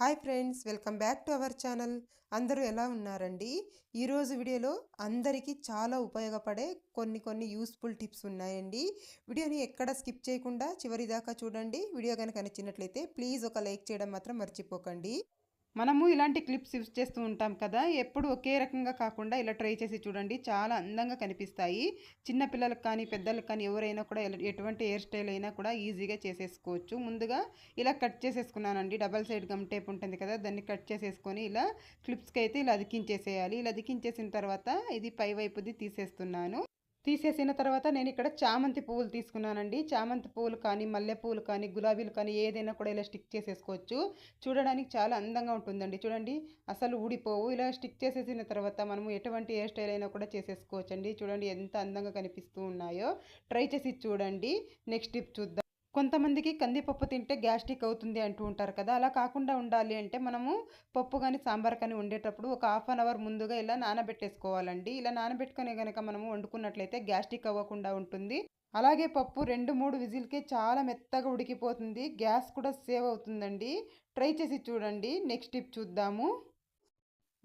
Hi friends, welcome back to our channel. అందరూ ఎలా ఉన్నారండి? ఈరోజు వీడియోలో అందరికీ చాలా ఉపయోగపడే కొన్ని యూస్ఫుల్ టిప్స్ ఉన్నాయండి. వీడియోని ఎక్కడ స్కిప్ చేయకుండా చివరి దాకా చూడండి. వీడియో కనుక నచ్చినట్లయితే ప్లీజ్ ఒక లైక్ చేయడం మాత్రం మర్చిపోకండి. మనము ఇలాంటి క్లిప్స్ యూస్ చేస్తూ ఉంటాం కదా, ఎప్పుడు ఒకే రకంగా కాకుండా ఇలా ట్రై చేసి చూడండి, చాలా అందంగా కనిపిస్తాయి. చిన్న పిల్లలకు కానీ పెద్దలకు కానీ ఎవరైనా కూడా ఎటువంటి హెయిర్ స్టైల్ అయినా కూడా ఈజీగా చేసేసుకోవచ్చు. ముందుగా ఇలా కట్ చేసేసుకున్నానండి. డబల్ సైడ్ గమ్ టేప్ ఉంటుంది కదా, దాన్ని కట్ చేసేసుకొని ఇలా క్లిప్స్కి అయితే ఇలా అతికించేసేయాలి. ఇలా అతికించేసిన తర్వాత ఇది పై వైపుది తీసేస్తున్నాను. తీసేసిన తర్వాత నేను ఇక్కడ చామంతి పువ్వులు తీసుకున్నానండి. చామంతి పువ్వులు కానీ, మల్లె పువ్వులు కానీ, గులాబీలు కానీ ఏదైనా కూడా ఇలా స్టిక్ చేసేసుకోవచ్చు. చూడడానికి చాలా అందంగా ఉంటుందండి. చూడండి, అసలు ఊడిపోవు. ఇలా స్టిక్ చేసేసిన తర్వాత మనము ఎటువంటి హెయిర్ స్టైల్ అయినా కూడా చేసేసుకోవచ్చండి. చూడండి ఎంత అందంగా కనిపిస్తూ ఉన్నాయో. ట్రై చేసి చూడండి. నెక్స్ట్ టిప్ చూద్దాం. కొంతమందికి కందిపప్పు తింటే గ్యాస్ట్రిక్ అవుతుంది అంటూ ఉంటారు కదా, అలా కాకుండా ఉండాలి అంటే మనము పప్పు కానీ సాంబార్ కానీ వండేటప్పుడు ఒక హాఫ్ అన్ అవర్ ముందుగా ఇలా నానబెట్టేసుకోవాలండి. ఇలా నానబెట్టుకునే కనుక మనము వండుకున్నట్లయితే గ్యాస్ట్రిక్ అవ్వకుండా ఉంటుంది. అలాగే పప్పు 2-3 విజిల్కే చాలా మెత్తగా ఉడికిపోతుంది. గ్యాస్ కూడా సేవ్ అవుతుందండి. ట్రై చేసి చూడండి. నెక్స్ట్ టిప్ చూద్దాము.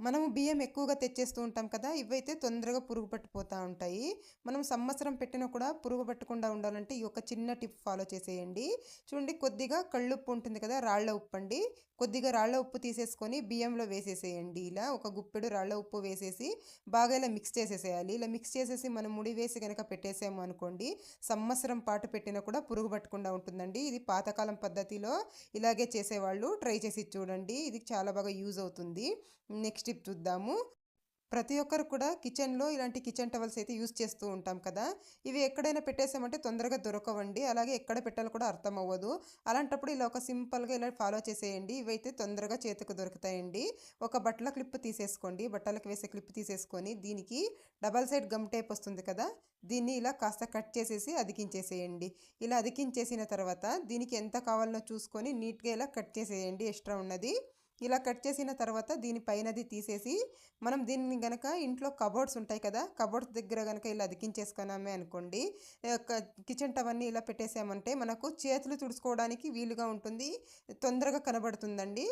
మనము బియ్యం ఎక్కువగా తెచ్చేస్తూ ఉంటాం కదా, ఇవైతే తొందరగా పురుగు పట్టిపోతూ ఉంటాయి. మనం సంవత్సరం పెట్టినా కూడా పురుగు పట్టకుండా ఉండాలంటే ఈ ఒక చిన్న టిప్ ఫాలో చేసేయండి. చూడండి, కొద్దిగా కళ్ళుప్పు ఉంటుంది కదా, రాళ్ల ఉప్పు అండి. కొద్దిగా రాళ్ల ఉప్పు తీసేసుకొని బియ్యంలో వేసేసేయండి. ఇలా ఒక గుప్పెడు రాళ్ల ఉప్పు వేసేసి బాగా ఇలా మిక్స్ చేసేసేయాలి. ఇలా మిక్స్ చేసేసి మనం ముడి వేసి కనుక పెట్టేసాము అనుకోండి, సంవత్సరం పాటు పెట్టినా కూడా పురుగు పట్టకుండా ఉంటుందండి. ఇది పాతకాలం పద్ధతిలో ఇలాగే చేసేవాళ్ళు. ట్రై చేసి చూడండి, ఇది చాలా బాగా యూజ్ అవుతుంది. నెక్స్ట్ టిప్ చూద్దాము. ప్రతి ఒక్కరు కూడా కిచెన్లో ఇలాంటి కిచెన్ టవల్స్ అయితే యూస్ చేస్తూ ఉంటాం కదా, ఇవి ఎక్కడైనా పెట్టేసామంటే తొందరగా దొరకవండి. అలాగే ఎక్కడ పెట్టాలో కూడా అర్థం అవ్వదు. అలాంటప్పుడు ఇలా ఒక సింపుల్గా ఇలా ఫాలో చేసేయండి. ఇవైతే తొందరగా చేతికి దొరుకుతాయండి. ఒక బట్టల క్లిప్ తీసేసుకోండి. బట్టలకు వేసే క్లిప్ తీసేసుకొని దీనికి డబల్ సైడ్ గమ్ టేప్ వస్తుంది కదా, దీన్ని ఇలా కాస్త కట్ చేసేసి అదికించేసేయండి. ఇలా అదికించేసిన తర్వాత దీనికి ఎంత కావాలనో చూసుకొని నీట్గా ఇలా కట్ చేసేయండి ఎక్స్ట్రా ఉన్నది. ఇలా కట్ చేసిన తర్వాత దీనిపైనది తీసేసి మనం దీన్ని గనక ఇంట్లో కబోర్డ్స్ ఉంటాయి కదా, కబోర్డ్స్ దగ్గర కనుక ఇలా అతికించేసుకున్నామే అనుకోండి, కిచెన్ టవన్నీ ఇలా పెట్టేసామంటే మనకు చేతులు తుడుచుకోవడానికి వీలుగా ఉంటుంది, తొందరగా కనబడుతుందండి.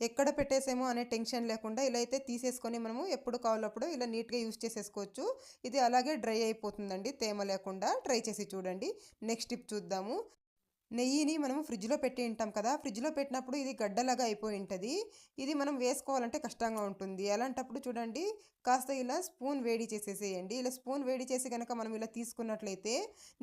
ఎక్కడ పెట్టేసామో అనే టెన్షన్ లేకుండా ఇలా అయితే తీసేసుకొని మనము ఎప్పుడు కావాలప్పుడు ఇలా నీట్గా యూజ్ చేసేసుకోవచ్చు. ఇది అలాగే డ్రై అయిపోతుందండి తేమ లేకుండా. ట్రై చేసి చూడండి. నెక్స్ట్ టిప్ చూద్దాము. నెయ్యిని మనం ఫ్రిడ్జ్లో పెట్టి ఉంటాం కదా, ఫ్రిడ్జ్లో పెట్టినప్పుడు ఇది గడ్డలాగా అయిపోయి ఉంటుంది. ఇది మనం వేసుకోవాలంటే కష్టంగా ఉంటుంది. అలాంటప్పుడు చూడండి, కాస్త ఇలా స్పూన్ వేడి చేసేసేయండి. ఇలా స్పూన్ వేడి చేసి కనుక మనం ఇలా తీసుకున్నట్లయితే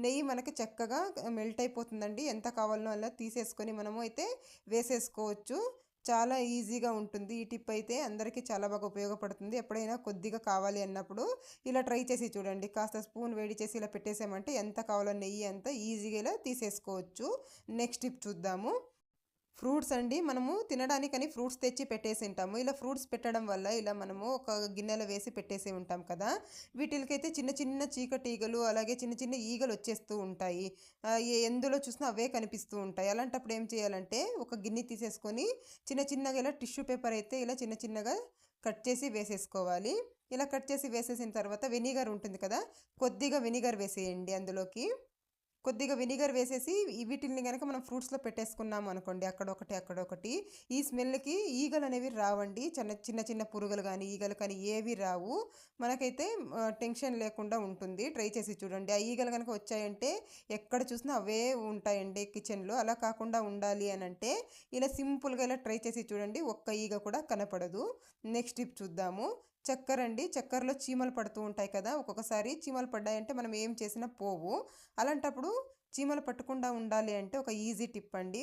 నెయ్యి మనకి చక్కగా మెల్ట్ అయిపోతుందండి. ఎంత కావాలనో అలా తీసేసుకొని మనము అయితే వేసేసుకోవచ్చు. చాలా ఈజీగా ఉంటుంది. ఈ టిప్ అయితే అందరికీ చాలా బాగా ఉపయోగపడుతుంది. ఎప్పుడైనా కొద్దిగా కావాలి అన్నప్పుడు ఇలా ట్రై చేసి చూడండి. కాస్త స్పూన్ వేడి చేసి ఇలా పెట్టేసామంటే ఎంత కావాలో నెయ్యి అంతా ఈజీగా ఇలా తీసేసుకోవచ్చు. నెక్స్ట్ టిప్ చూద్దాము. ఫ్రూట్స్ అండి, మనము తినడానికని ఫ్రూట్స్ తెచ్చి పెట్టేసి ఉంటాము. ఇలా ఫ్రూట్స్ పెట్టడం వల్ల ఇలా మనము ఒక గిన్నెలో వేసి పెట్టేసి ఉంటాం కదా, వీటికైతే చిన్న చిన్న చీకటీగలు అలాగే చిన్న చిన్న ఈగలు వచ్చేస్తూ ఉంటాయి. ఎందులో చూసినా అవే కనిపిస్తూ ఉంటాయి. అలాంటప్పుడు ఏం చేయాలంటే ఒక గిన్నె తీసేసుకొని చిన్న చిన్నగా ఇలా టిష్యూ పేపర్ అయితే ఇలా చిన్న చిన్నగా కట్ చేసి వేసేసుకోవాలి. ఇలా కట్ చేసి వేసేసిన తర్వాత వెనిగర్ ఉంటుంది కదా, కొద్దిగా వెనిగర్ వేసేయండి. అందులోకి కొద్దిగా వెనిగర్ వేసేసి వీటిని కనుక మనం ఫ్రూట్స్లో పెట్టేసుకున్నాము అనుకోండి, అక్కడొకటి ఈ స్మెల్కి ఈగలు అనేవి రావండి. చిన్న చిన్న పురుగులు కానీ ఈగలు కానీ ఏవి రావు. మనకైతే టెన్షన్ లేకుండా ఉంటుంది. ట్రై చేసి చూడండి. ఆ ఈగలు కనుక వచ్చాయంటే ఎక్కడ చూసినా అవే ఉంటాయండి కిచెన్లో. అలా కాకుండా ఉండాలి అని అంటే ఇలా సింపుల్గా ఇలా ట్రై చేసి చూడండి, ఒక్క ఈగ కూడా కనపడదు. నెక్స్ట్ టిప్ చూద్దాము. చక్కెర అండి, చక్కెరలో చీమలు పడుతూ ఉంటాయి కదా, ఒక్కొక్కసారి చీమలు పడ్డాయంటే మనం ఏం చేసినా పోవు. అలాంటప్పుడు చీమలు పట్టకుండా ఉండాలి అంటే ఒక ఈజీ టిప్ అండి.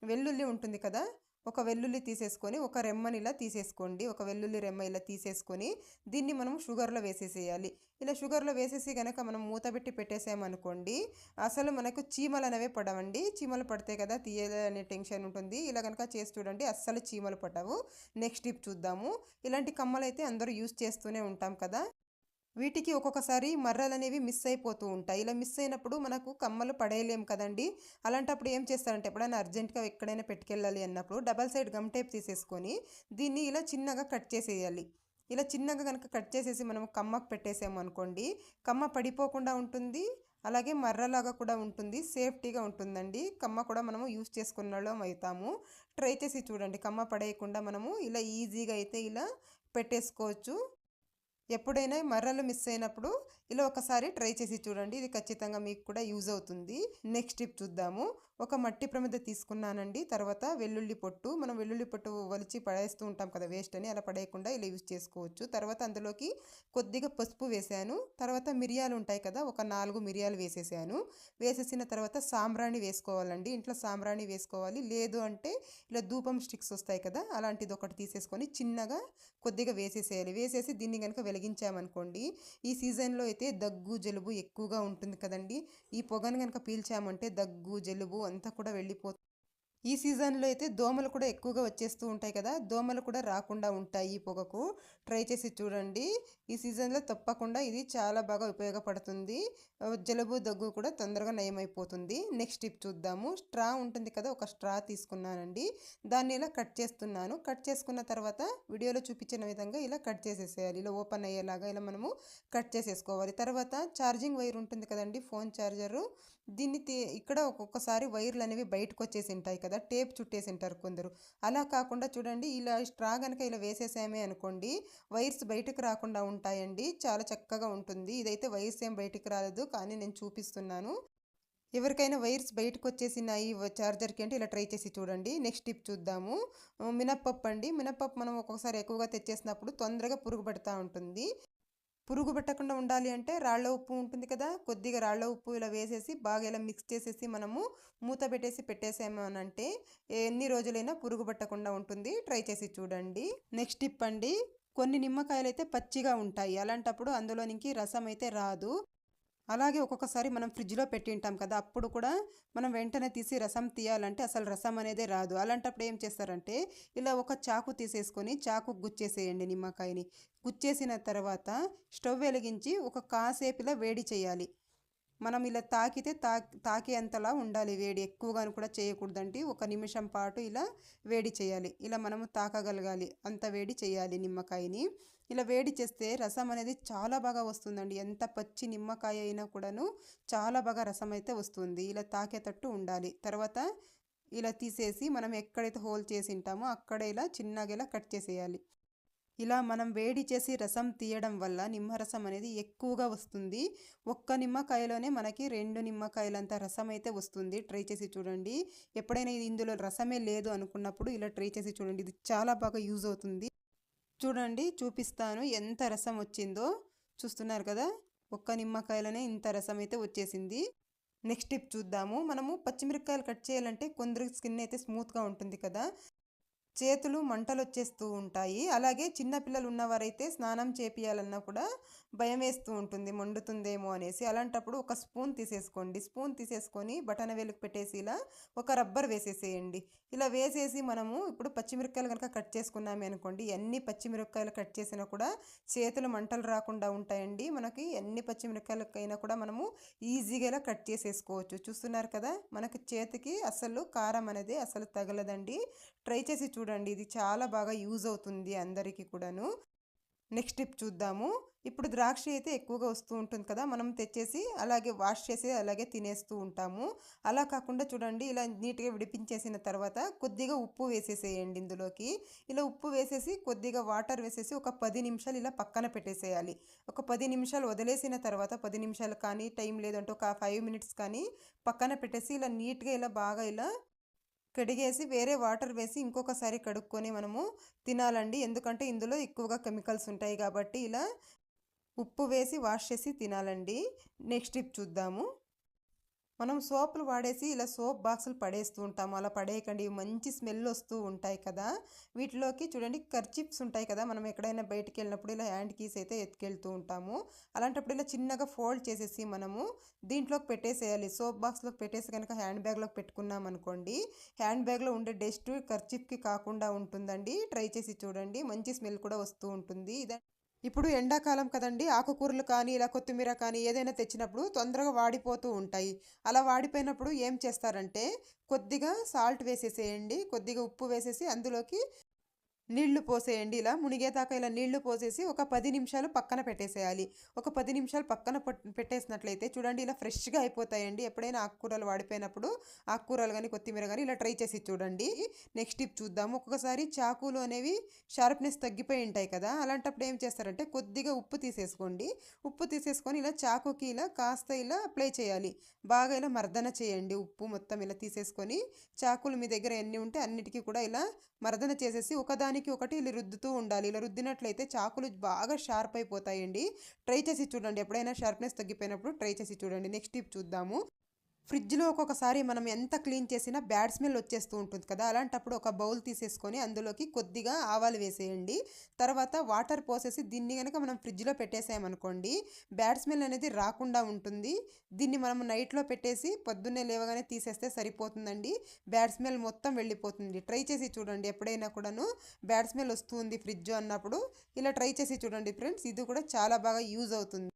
వెల్లుల్లి ఉంటుంది కదా, ఒక వెల్లుల్లి తీసేసుకొని ఒక రెమ్మని ఇలా తీసేసుకోండి. ఒక వెల్లుల్లి రెమ్మ ఇలా తీసేసుకొని దీన్ని మనం షుగర్లో వేసేసేయాలి. ఇలా షుగర్లో వేసేసి కనుక మనం మూత పెట్టి పెట్టేసామనుకోండి, అసలు మనకు చీమలు అనేవి పడవండి. చీమలు పడితే కదా తీయాలనే టెన్షన్ ఉంటుంది. ఇలా కనుక చేసి చూడండి, అస్సలు చీమలు పడవు. నెక్స్ట్ టిప్ చూద్దాము. ఇలాంటి కమ్మలు అయితే అందరూ యూజ్ చేస్తూనే ఉంటాం కదా, వీటికి ఒక్కొక్కసారి మర్రలు అనేవి మిస్ అయిపోతూ ఉంటాయి. ఇలా మిస్ అయినప్పుడు మనకు కమ్మలు పడేయలేము కదండి. అలాంటప్పుడు ఏం చేస్తారంటే ఎప్పుడైనా అర్జెంటుగా ఎక్కడైనా పెట్టుకెళ్ళాలి అన్నప్పుడు డబల్ సైడ్ గమ్ టేప్ తీసేసుకొని దీన్ని ఇలా చిన్నగా కట్ చేసేయాలి. ఇలా చిన్నగా కనుక కట్ చేసేసి మనం కమ్మకు పెట్టేసాము అనుకోండి, కమ్మ పడిపోకుండా ఉంటుంది. అలాగే మర్రలాగా కూడా ఉంటుంది, సేఫ్టీగా ఉంటుందండి. కమ్మ కూడా మనము యూస్ చేసుకున్న వాళ్ళం అవుతాము. ట్రై చేసి చూడండి, కమ్మ పడేయకుండా మనము ఇలా ఈజీగా అయితే ఇలా పెట్టేసుకోవచ్చు. ఎప్పుడైనా మర్రలు మిస్ అయినప్పుడు ఇలా ఒకసారి ట్రై చేసి చూడండి, ఇది ఖచ్చితంగా మీకు కూడా యూజ్ అవుతుంది. నెక్స్ట్ టిప్ చూద్దాము. ఒక మట్టి ప్రమిద తీసుకున్నానండి. తర్వాత వెల్లుల్లి పొట్టు, మనం వెల్లుల్లి పొట్టు వలిచి పడేస్తూ ఉంటాం కదా వేస్ట్ అని, అలా పడేయకుండా ఇలా యూజ్ చేసుకోవచ్చు. తర్వాత అందులోకి కొద్దిగా పసుపు వేసాను. తర్వాత మిరియాలు ఉంటాయి కదా, ఒక 4 మిరియాలు వేసేసాను. వేసేసిన తర్వాత సాంబ్రాణి వేసుకోవాలండి. ఇంట్లో సాంబ్రాణి వేసుకోవాలి, లేదు అంటే ఇలా ధూపం స్టిక్స్ వస్తాయి కదా, అలాంటిది ఒకటి తీసేసుకొని చిన్నగా కొద్దిగా వేసేసేయాలి. వేసేసి దీన్ని కనుక వెలిగించామనుకోండి, ఈ సీజన్లో అయితే దగ్గు జలుబు ఎక్కువగా ఉంటుంది కదండి. ఈ పొగను కనుక పీల్చామంటే దగ్గు జలుబు అంతా కూడా వెళ్ళిపోతుంది. ఈ సీజన్లో అయితే దోమలు కూడా ఎక్కువగా వచ్చేస్తూ ఉంటాయి కదా, దోమలు కూడా రాకుండా ఉంటాయి ఈ పొగకు. ట్రై చేసి చూడండి, ఈ సీజన్లో తప్పకుండా ఇది చాలా బాగా ఉపయోగపడుతుంది. జలుబు దగ్గు కూడా తొందరగా నయమైపోతుంది. నెక్స్ట్ టిప్ చూద్దాము. స్ట్రా ఉంటుంది కదా, ఒక స్ట్రా తీసుకున్నానండి. దాన్ని ఇలా కట్ చేస్తున్నాను. కట్ చేసుకున్న తర్వాత వీడియోలో చూపించిన విధంగా ఇలా కట్ చేసేసేయాలి. ఇలా ఓపెన్ అయ్యేలాగా ఇలా మనము కట్ చేసేసుకోవాలి. తర్వాత ఛార్జింగ్ వైర్ ఉంటుంది కదండి, ఫోన్ ఛార్జరు, దీన్ని ఇక్కడ ఒక్కొక్కసారి వైర్లు అనేవి బయటకు వచ్చేసి ఉంటాయి కదా, టేప్ చుట్టేసి ఉంటారు కొందరు. అలా కాకుండా చూడండి, ఇలా స్ట్రా కనుక ఇలా వేసేసామే అనుకోండి, వైర్స్ బయటకు రాకుండా ఉంటాయండి. చాలా చక్కగా ఉంటుంది. ఇదైతే వైర్స్ ఏం బయటకు రాలేదు, కానీ నేను చూపిస్తున్నాను. ఎవరికైనా వైర్స్ బయటకు వచ్చేసిన ఈ ఛార్జర్కి అంటే ఇలా ట్రై చేసి చూడండి. నెక్స్ట్ టిప్ చూద్దాము. మినప్పప్పు అండి. మినప్పప్పు మనం ఒక్కొక్కసారి ఎక్కువగా తెచ్చేసినప్పుడు తొందరగా పురుగు పడుతూ ఉంటుంది. పురుగు పెట్టకుండా ఉండాలి అంటే రాళ్ళ ఉప్పు ఉంటుంది కదా, కొద్దిగా రాళ్ళ ఉప్పు ఇలా వేసేసి బాగా ఇలా మిక్స్ చేసేసి మనము మూత పెట్టేసి పెట్టేసాము అని అంటే ఎన్ని రోజులైనా పురుగు పట్టకుండా ఉంటుంది. ట్రై చేసి చూడండి. నెక్స్ట్ టిప్ అండి. కొన్ని నిమ్మకాయలు అయితే పచ్చిగా ఉంటాయి, అలాంటప్పుడు అందులోనికి రసం అయితే రాదు. అలాగే ఒక్కొక్కసారి మనం ఫ్రిడ్జ్లో పెట్టి ఉంటాం కదా, అప్పుడు కూడా మనం వెంటనే తీసి రసం తీయాలంటే అసలు రసం అనేదే రాదు. అలాంటప్పుడు ఏం చేస్తారంటే ఇలా ఒక చాకు తీసేసుకొని చాకు గుచ్చేసేయండి నిమ్మకాయని. గుచ్చేసిన తర్వాత స్టవ్ వెలిగించి ఒక కాసేపు ఇలా వేడి చేయాలి. మనం ఇలా తాకితే తాకేంతలా ఉండాలి వేడి, ఎక్కువగాను కూడా చేయకూడదండి. 1 నిమిషం పాటు ఇలా వేడి చేయాలి. ఇలా మనము తాకగలగాలి, అంత వేడి చేయాలి నిమ్మకాయని. ఇలా వేడి చేస్తే రసం అనేది చాలా బాగా వస్తుందండి. ఎంత పచ్చి నిమ్మకాయ అయినా కూడాను చాలా బాగా రసం అయితే వస్తుంది. ఇలా తాకేటట్టు ఉండాలి. తర్వాత ఇలా తీసేసి మనం ఎక్కడైతే హోల్ చేసి ఉంటామో అక్కడ ఇలా చిన్నగా ఇలా కట్ చేసేయాలి. ఇలా మనం వేడి చేసి రసం తీయడం వల్ల నిమ్మరసం అనేది ఎక్కువగా వస్తుంది. ఒక్క నిమ్మకాయలోనే మనకి 2 నిమ్మకాయలంత రసం అయితే వస్తుంది. ట్రై చేసి చూడండి. ఎప్పుడైనా ఇది ఇందులో రసమే లేదు అనుకున్నప్పుడు ఇలా ట్రై చేసి చూడండి, ఇది చాలా బాగా యూజ్ అవుతుంది. చూడండి, చూపిస్తాను ఎంత రసం వచ్చిందో. చూస్తున్నారు కదా, ఒక్క నిమ్మకాయలోనే ఇంత రసం అయితే వచ్చేసింది. నెక్స్ట్ టిప్ చూద్దాము. మనము పచ్చిమిరపకాయలు కట్ చేయాలంటే కొందరికి స్కిన్ అయితే స్మూత్గా ఉంటుంది కదా, చేతులు మంటలు వచ్చేస్తూ ఉంటాయి. అలాగే చిన్నపిల్లలు ఉన్నవారైతే స్నానం చేపియాలన్నా కూడా భయం వేస్తూ ఉంటుంది, మండుతుందేమో అనేసి. అలాంటప్పుడు ఒక స్పూన్ తీసేసుకోండి. స్పూన్ తీసేసుకొని బటన్ వేలుకు పెట్టేసి ఇలా ఒక రబ్బర్ వేసేసేయండి. ఇలా వేసేసి మనము ఇప్పుడు పచ్చిమిరపకాయలు కనుక కట్ చేసుకున్నామే అనుకోండి, ఎన్ని పచ్చిమిరపకాయలు కట్ చేసినా కూడా చేతులు మంటలు రాకుండా ఉంటాయండి. మనకి ఎన్ని పచ్చిమిరపకాయలకైనా కూడా మనము ఈజీగా ఇలా కట్ చేసేసుకోవచ్చు. చూస్తున్నారు కదా, మనకి చేతికి అసలు కారం అనేది అసలు తగలదండి. ట్రై చేసి చూడండి, ఇది చాలా బాగా యూజ్ అవుతుంది అందరికీ కూడాను. నెక్స్ట్ టిప్ చూద్దాము. ఇప్పుడు ద్రాక్ష అయితే ఎక్కువగా వస్తూ ఉంటుంది కదా, మనం తెచ్చేసి అలాగే వాష్ చేసి అలాగే తినేస్తూ ఉంటాము. అలా కాకుండా చూడండి, ఇలా నీట్గా విడిపించేసిన తర్వాత కొద్దిగా ఉప్పు వేసేసేయండి ఇందులోకి. ఇలా ఉప్పు వేసేసి కొద్దిగా వాటర్ వేసేసి ఒక 10 నిమిషాలు ఇలా పక్కన పెట్టేసేయాలి. ఒక 10 నిమిషాలు వదిలేసిన తర్వాత 10 నిమిషాలు కానీ, టైం లేదంటే ఒక 5 మినిట్స్ కానీ పక్కన పెట్టేసి ఇలా నీట్గా ఇలా బాగా ఇలా కడిగేసి వేరే వాటర్ వేసి ఇంకొకసారి కడుక్కొని మనము తినాలండి. ఎందుకంటే ఇందులో ఎక్కువగా కెమికల్స్ ఉంటాయి కాబట్టి ఇలా ఉప్పు వేసి వాష్ చేసి తినాలండి. నెక్స్ట్ టిప్ చూద్దాము. మనం సోపులు వాడేసి ఇలా సోప్ బాక్సులు పడేస్తూ ఉంటాము. అలా పడేయకండి, మంచి స్మెల్ వస్తూ ఉంటాయి కదా. వీటిలోకి చూడండి కర్చిప్స్ ఉంటాయి కదా, మనం ఎక్కడైనా బయటికి వెళ్ళినప్పుడు ఇలా హ్యాండ్ కీస్ అయితే ఎత్తుకెళ్తూ ఉంటాము. అలాంటప్పుడు ఇలా చిన్నగా ఫోల్డ్ చేసేసి మనము దీంట్లోకి పెట్టేసేయాలి. సోప్ బాక్స్లోకి పెట్టేసి కనుక హ్యాండ్ బ్యాగ్లోకి పెట్టుకున్నాం అనుకోండి, హ్యాండ్ బ్యాగ్లో ఉండే డస్ట్ కర్చిప్కి కాకుండా ఉంటుందండి. ట్రై చేసి చూడండి, మంచి స్మెల్ కూడా వస్తూ ఉంటుంది. ఇప్పుడు ఎండాకాలం కదండి, ఆకుకూరలు కానీ ఇలా కొత్తిమీర కానీ ఏదైనా తెచ్చినప్పుడు తొందరగా వాడిపోతూ ఉంటాయి. అలా వాడిపోయినప్పుడు ఏం చేస్తారంటే కొద్దిగా సాల్ట్ వేసేసేయండి, కొద్దిగా ఉప్పు వేసేసి అందులోకి నీళ్లు పోసేయండి. ఇలా మునిగేదాకా ఇలా నీళ్లు పోసేసి ఒక 10 నిమిషాలు పక్కన పెట్టేసేయాలి. ఒక 10 నిమిషాలు పక్కన పెట్టేసినట్లయితే చూడండి ఇలా ఫ్రెష్‌గా అయిపోతాయండి. ఎప్పుడైనా ఆకుకూరలు వాడిపోయినప్పుడు ఆకుకూరలు గానీ, కొత్తిమీర గానీ ఇలా ట్రై చేసి చూడండి. నెక్స్ట్ టిప్ చూద్దాము. ఒక్కొక్కసారి చాకులు అనేవి షార్ప్‌నెస్ తగ్గిపోయి ఉంటాయి కదా! అలాంటప్పుడు ఏం చేస్తారంటే కొద్దిగా ఉప్పు తీసేసుకోండి. ఉప్పు తీసేసుకొని ఇలా చాకుకి ఇలా కాస్త ఇలా అప్లై చేయాలి. బాగా ఇలా మర్దన చేయండి. ఉప్పు మొత్తం ఇలా తీసేసుకొని చాకులు మీ దగ్గర ఎన్ని ఉంటే అన్నిటికి కూడా ఇలా మర్దన చేసేసి ఒకదానికి ఒకటి ఇలా రుద్దుతూ ఉండాలి. ఇలా రుద్దినట్లయితే చాకులు బాగా షార్ప్ అయిపోతాయండి. ట్రై చేసి చూడండి. ఎప్పుడైనా షార్ప్‌నెస్ తగ్గిపోయినప్పుడు ట్రై చేసి చూడండి. నెక్స్ట్ టిప్ చూద్దాము. ఫ్రిడ్జ్‌లో ఒక్కొక్కసారి మనం ఎంత క్లీన్ చేసినా బ్యాడ్ స్మెల్ వచ్చేస్తూ ఉంటుంది కదా! అలాంటప్పుడు ఒక బౌల్ తీసేసుకొని అందులోకి కొద్దిగా ఆవాలు వేసేయండి. తర్వాత వాటర్ పోసేసి దీన్ని గనక మనం ఫ్రిడ్జ్‌లో పెట్టేసామనుకోండి, బ్యాడ్ స్మెల్ అనేది రాకుండా ఉంటుంది. దీన్ని మనం నైట్‌లో పెట్టేసి పొద్దున్నే లేవగానే తీసేస్తే సరిపోతుందండి. బ్యాడ్ స్మెల్ మొత్తం వెళ్ళిపోతుంది. ట్రై చేసి చూడండి. ఎప్పుడైనా కూడాను బ్యాడ్ స్మెల్ వస్తుంది ఫ్రిడ్జ్ అన్నప్పుడు ఇలా ట్రై చేసి చూడండి ఫ్రెండ్స్. ఇది కూడా చాలా బాగా యూజ్ అవుతుంది.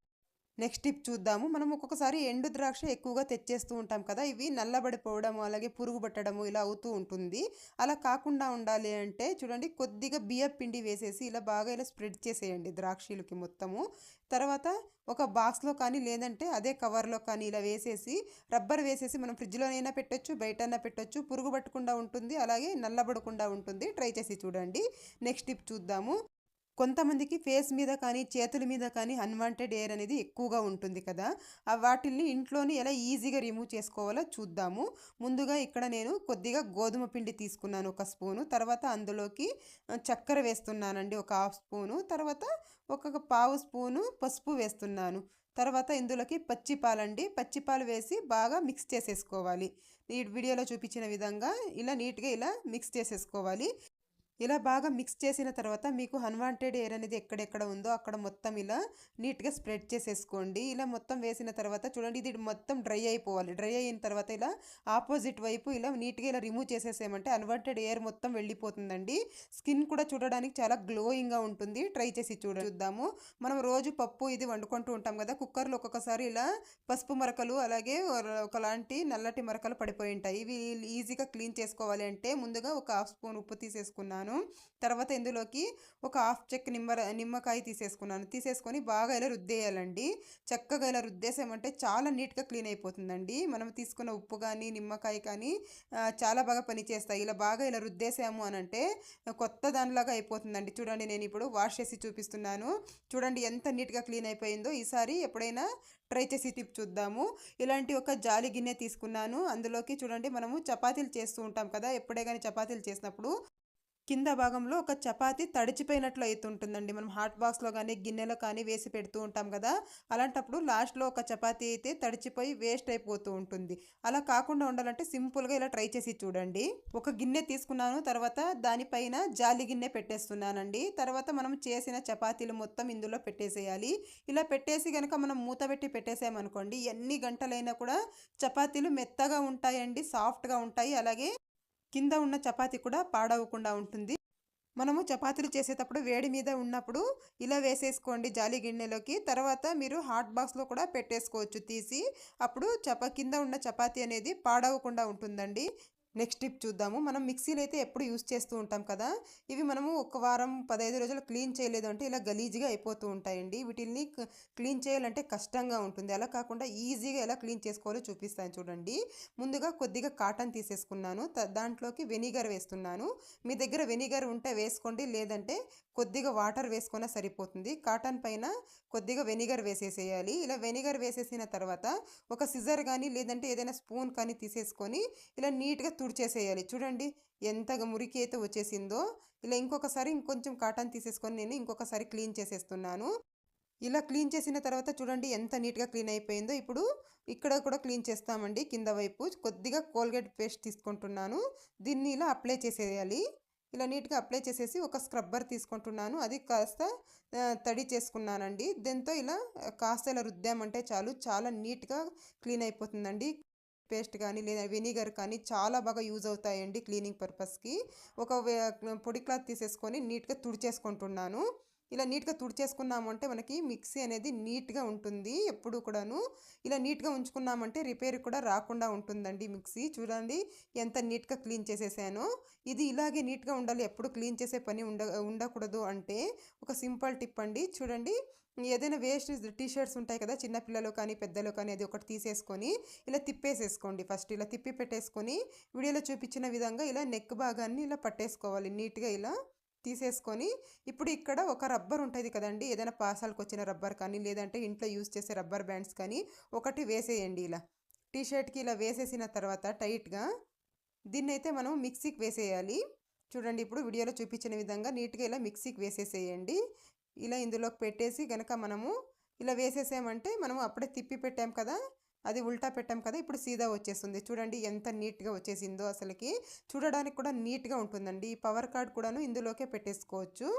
నెక్స్ట్ టిప్ చూద్దాము. మనం ఒక్కొక్కసారి ఎండు ద్రాక్ష ఎక్కువగా తెచ్చేస్తూ ఉంటాం కదా! ఇవి నల్లబడిపోవడము, అలాగే పురుగు పట్టడము ఇలా అవుతూ ఉంటుంది. అలా కాకుండా ఉండాలి అంటే చూడండి కొద్దిగా బియ్యపు పిండి వేసేసి ఇలా బాగా ఇలా స్ప్రెడ్ చేసేయండి ద్రాక్షలకి మొత్తము. తర్వాత ఒక బాక్స్‌లో కానీ లేదంటే అదే కవర్‌లో కానీ ఇలా వేసేసి రబ్బర్ వేసేసి మనం ఫ్రిడ్జ్‌లోనైనా పెట్టొచ్చు, బయటైనా పెట్టొచ్చు. పురుగు పట్టకుండా ఉంటుంది. అలాగే నల్లబడకుండా ఉంటుంది. ట్రై చేసి చూడండి. నెక్స్ట్ టిప్ చూద్దాము. కొంతమందికి ఫేస్ మీద కానీ, చేతుల మీద కానీ అన్‌వాంటెడ్ ఎయిర్ అనేది ఎక్కువగా ఉంటుంది కదా! వాటిల్ని ఇంట్లోనే ఎలా ఈజీగా రిమూవ్ చేసుకోవాలో చూద్దాము. ముందుగా ఇక్కడ నేను కొద్దిగా గోధుమ పిండి తీసుకున్నాను ఒక స్పూను. తర్వాత అందులోకి చక్కెర వేస్తున్నానండి ఒక హాఫ్ స్పూను. తర్వాత ఒక పావు స్పూను పసుపు వేస్తున్నాను. తర్వాత ఇందులోకి పచ్చి పాలండి. పచ్చి పాలు వేసి బాగా మిక్స్ చేసేసుకోవాలి. ఈ వీడియోలో చూపించిన విధంగా ఇలా నీట్‌గా ఇలా మిక్స్ చేసేసుకోవాలి. ఇలా బాగా మిక్స్ చేసిన తర్వాత మీకు అన్‌వాంటెడ్ ఎయిర్ అనేది ఎక్కడెక్కడ ఉందో అక్కడ మొత్తం ఇలా నీట్‌గా స్ప్రెడ్ చేసేసుకోండి. ఇలా మొత్తం వేసిన తర్వాత చూడండి ఇది మొత్తం డ్రై అయిపోవాలి. డ్రై అయిన తర్వాత ఇలా ఆపోజిట్ వైపు ఇలా నీట్‌గా ఇలా రిమూవ్ చేసేసామంటే అన్‌వాంటెడ్ ఎయిర్ మొత్తం వెళ్ళిపోతుందండి. స్కిన్ కూడా చూడడానికి చాలా గ్లోయింగ్‌గా ఉంటుంది. ట్రై చేసి చూద్దాము. మనం రోజు పప్పు ఇది వండుకుంటూ ఉంటాం కదా! కుక్కర్‌లో ఒక్కొక్కసారి ఇలా పసుపు మరకలు అలాగే ఒకలాంటి నల్లటి మరకలు పడిపోయి ఉంటాయి. ఇవి ఈజీగా క్లీన్ చేసుకోవాలి అంటే ముందుగా ఒక హాఫ్ స్పూన్ ఉప్పు తీసేసుకున్నాను. తర్వాత ఇందులోకి ఒక హాఫ్ చెక్క నిమ్మకాయ తీసేసుకున్నాను. తీసేసుకొని బాగా ఇలా రుద్దేయాలండి. చక్కగా ఇలా రుద్దేసామంటే చాలా నీట్‌గా క్లీన్ అయిపోతుందండి. మనం తీసుకున్న ఉప్పు కానీ, నిమ్మకాయ కానీ చాలా బాగా పనిచేస్తాయి. ఇలా బాగా ఇలా రుద్దేసాము అనంటే కొత్త దానిలాగా అయిపోతుందండి. చూడండి నేను ఇప్పుడు వాష్ చేసి చూపిస్తున్నాను. చూడండి ఎంత నీట్‌గా క్లీన్ అయిపోయిందో. ఈసారి ఎప్పుడైనా ట్రై చేసి టిప్ చూద్దాము. ఇలాంటి ఒక జాలి గిన్నె తీసుకున్నాను. అందులోకి చూడండి మనము చపాతీలు చేస్తూ ఉంటాం కదా! ఎప్పుడే గాని చపాతీలు చేసినప్పుడు కింద భాగంలో ఒక చపాతీ తడిచిపోయినట్లు అయితుంటుందండి. మనం హాట్ బాక్స్‌లో గానీ, గిన్నెలో కానీ వేసి పెడుతూ ఉంటాం గదా! అలాంటప్పుడు లాస్ట్‌లో ఒక చపాతీ అయితే తడిచిపోయి వేస్ట్ అయిపోతూ ఉంటుంది. అలా కాకుండా ఉండాలంటే సింపుల్‌గా ఇలా ట్రై చేసి చూడండి. ఒక గిన్నె తీసుకున్నాను. తర్వాత దానిపైన జాలి గిన్నె పెట్టేస్తున్నానండి. తర్వాత మనం చేసిన చపాతీలు మొత్తం ఇందులో పెట్టేసేయాలి. ఇలా పెట్టేసి గనక మనం మూత పెట్టి పెట్టేసామనుకోండి, ఎన్ని గంటలైనా కూడా చపాతీలు మెత్తగా ఉంటాయండి. సాఫ్ట్‌గా ఉంటాయి. అలాగే కింద ఉన్న చపాతీ కూడా పాడవకుండా ఉంటుంది. మనము చపాతీలు చేసేటప్పుడు వేడి మీద ఉన్నప్పుడు ఇలా వేసేసుకోండి జాలి గిన్నెలోకి. తర్వాత మీరు హాట్ బాక్స్‌లో కూడా పెట్టేసుకోవచ్చు తీసి. అప్పుడు కింద ఉన్న చపాతీ అనేది పాడవకుండా ఉంటుందండి. నెక్స్ట్ టిప్ చూద్దాము. మనం మిక్సీలు అయితే ఎప్పుడు యూజ్ చేస్తూ ఉంటాం కదా! ఇవి మనము ఒక వారం, 15 రోజులు క్లీన్ చేయలేదు అంటే ఇలా గలీజ్‌గా అయిపోతూ ఉంటాయండి. వీటిల్ని క్లీన్ చేయాలంటే కష్టంగా ఉంటుంది. అలా కాకుండా ఈజీగా ఎలా క్లీన్ చేసుకోవాలో చూపిస్తాను చూడండి. ముందుగా కొద్దిగా కాటన్ తీసేసుకున్నాను. దాంట్లోకి వెనిగర్ వేస్తున్నాను. మీ దగ్గర వెనిగర్ ఉంటే వేసుకోండి. లేదంటే కొద్దిగా వాటర్ వేసుకున్నా సరిపోతుంది. కాటన్ పైన కొద్దిగా వెనిగర్ వేసేసేయాలి. ఇలా వెనిగర్ వేసేసిన తర్వాత ఒక సిజర్ కానీ లేదంటే ఏదైనా స్పూన్ కానీ తీసేసుకొని ఇలా నీట్‌గా తుడిచేసేయాలి. చూడండి ఎంతగా మురికి అయితే వచ్చేసిందో. ఇలా ఇంకొకసారి ఇంకొంచెం కాటన్ తీసేసుకొని నేను ఇంకొకసారి క్లీన్ చేసేస్తున్నాను. ఇలా క్లీన్ చేసిన తర్వాత చూడండి ఎంత నీట్‌గా క్లీన్ అయిపోయిందో. ఇప్పుడు ఇక్కడ కూడా క్లీన్ చేస్తామండి కింద వైపు. కొద్దిగా కోల్గేట్ పేస్ట్ తీసుకుంటున్నాను. దీన్ని ఇలా అప్లై చేసేయాలి. ఇలా నీట్‌గా అప్లై చేసేసి ఒక స్క్రబ్బర్ తీసుకుంటున్నాను. అది కాస్త తడి చేసుకున్నానండి. దీంతో ఇలా కాస్త ఇలా రుద్దామంటే చాలు చాలా నీట్‌గా క్లీన్ అయిపోతుందండి. పేస్ట్ కానీ లేదా వెనిగర్ కానీ చాలా బాగా యూజ్ అవుతాయండి క్లీనింగ్ పర్పస్‌కి. ఒక పొడి క్లాత్ తీసేసుకొని నీట్‌గా తుడిచేసుకుంటున్నాను. ఇలా నీట్గా తుడిచేసుకున్నామంటే మనకి మిక్సీ అనేది నీట్గా ఉంటుంది. ఎప్పుడు కూడాను ఇలా నీట్గా ఉంచుకున్నామంటే రిపేర్ కూడా రాకుండా ఉంటుందండి మిక్సీ. చూడండి ఎంత నీట్గా క్లీన్ చేసేసానో. ఇది ఇలాగే నీట్గా ఉండాలి, ఎప్పుడు క్లీన్ చేసే పని ఉండకూడదు అంటే ఒక సింపుల్ టిప్ అండి. చూడండి, ఏదైనా వేస్ట్ టీ షర్ట్స్ ఉంటాయి కదా, చిన్న పిల్లలు కానీ పెద్దలు కానీ, అది ఒకటి తీసేసుకొని ఇలా తిప్పేసేసుకోండి. ఫస్ట్ ఇలా తిప్పి పెట్టేసుకొని వీడియోలో చూపించిన విధంగా ఇలా నెక్ భాగాన్ని ఇలా పట్టేసుకోవాలి నీట్గా. ఇలా తీసేసుకొని ఇప్పుడు ఇక్కడ ఒక రబ్బర్ ఉంటుంది కదండి, ఏదైనా పాసాలకు వచ్చిన రబ్బర్ కానీ లేదంటే ఇంట్లో యూస్ చేసే రబ్బర్ బ్యాండ్స్ కానీ ఒకటి వేసేయండి. ఇలా టీ షర్ట్కి ఇలా వేసేసిన తర్వాత టైట్గా దీన్నైతే మనం మిక్సీకి వేసేయాలి. చూడండి, ఇప్పుడు వీడియోలో చూపించిన విధంగా నీట్గా ఇలా మిక్సీకి వేసేసేయండి. ఇలా ఇందులోకి పెట్టేసి కనుక మనము ఇలా వేసేసామంటే మనము అప్పుడే తిప్పి పెట్టాం కదా, అది ఉల్టా పెట్టాం కదా, ఇప్పుడు సీదా వచ్చేస్తుంది. చూడండి ఎంత నీట్గా వచ్చేసిందో, అసలుకి చూడడానికి కూడా నీట్గా ఉంటుందండి. ఈ పవర్ కార్డ్ కూడాను ఇందులోకే పెట్టేసుకోవచ్చు.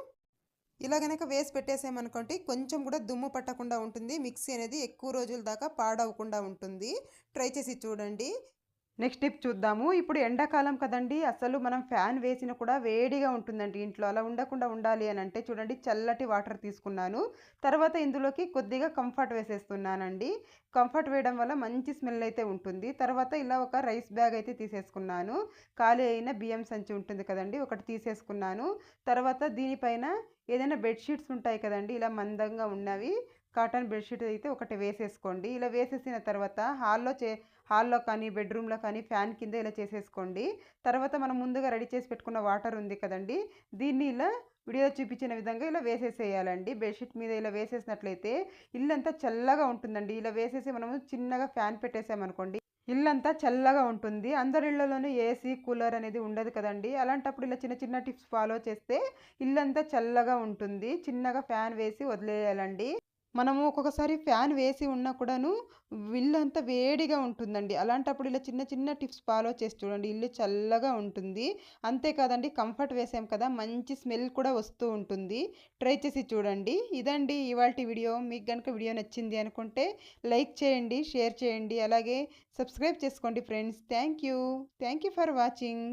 ఇలా కనుక వేసి పెట్టేసామనుకోండి కొంచెం కూడా దుమ్ము పట్టకుండా ఉంటుంది. మిక్సీ అనేది ఎక్కువ రోజుల దాకా పాడవకుండా ఉంటుంది. ట్రై చేసి చూడండి. నెక్స్ట్ టిప్ చూద్దాము. ఇప్పుడు ఎండాకాలం కదండి, అసలు మనం ఫ్యాన్ వేసిన కూడా వేడిగా ఉంటుందండి ఇంట్లో. అలా ఉండకుండా ఉండాలి అని అంటే చూడండి, చల్లటి వాటర్ తీసుకున్నాను. తర్వాత ఇందులోకి కొద్దిగా కంఫర్ట్ వేసేస్తున్నానండి. కంఫర్ట్ వేయడం వల్ల మంచి స్మెల్ అయితే ఉంటుంది. తర్వాత ఇలా ఒక రైస్ బ్యాగ్ అయితే తీసేసుకున్నాను. ఖాళీ అయిన బియ్యం సంచి ఉంటుంది కదండి, ఒకటి తీసేసుకున్నాను. తర్వాత దీనిపైన ఏదైనా బెడ్షీట్స్ ఉంటాయి కదండి, ఇలా మందంగా ఉన్నవి కాటన్ బెడ్షీట్ అయితే ఒకటి వేసేసుకోండి. ఇలా వేసేసిన తర్వాత హాల్లో కానీ బెడ్రూమ్లో కానీ ఫ్యాన్ కింద ఇలా చేసేసుకోండి. తర్వాత మనం ముందుగా రెడీ చేసి పెట్టుకున్న వాటర్ ఉంది కదండి, దీన్ని ఇలా వీడియో చూపించిన విధంగా ఇలా వేసేసేయాలండి. బెడ్షీట్ మీద ఇలా వేసేసినట్లయితే ఇల్లంతా చల్లగా ఉంటుందండి. ఇలా వేసేసి మనము చిన్నగా ఫ్యాన్ పెట్టేసామనుకోండి, ఇల్లంతా చల్లగా ఉంటుంది. అందరి ఇళ్లలోనూ ఏసీ కూలర్ అనేది ఉండదు కదండి. అలాంటప్పుడు ఇలా చిన్న చిన్న టిప్స్ ఫాలో చేస్తే ఇల్లంతా చల్లగా ఉంటుంది. చిన్నగా ఫ్యాన్ వేసి వదిలేయాలండి. మనము ఒక్కొక్కసారి ఫ్యాన్ వేసి ఉన్నా కూడాను ఇల్లంతా వేడిగా ఉంటుందండి. అలాంటప్పుడు ఇలా చిన్న చిన్న టిప్స్ ఫాలో చేసి చూడండి, ఇల్లు చల్లగా ఉంటుంది. అంతేకాదండి, కంఫర్ట్ వేసాం కదా, మంచి స్మెల్ కూడా వస్తూ ఉంటుంది. ట్రై చేసి చూడండి. ఇదండి ఇవాల్టి వీడియో. మీకు కనుక వీడియో నచ్చింది అనుకుంటే లైక్ చేయండి, షేర్ చేయండి, అలాగే సబ్స్క్రైబ్ చేసుకోండి friends. Thank you for watching.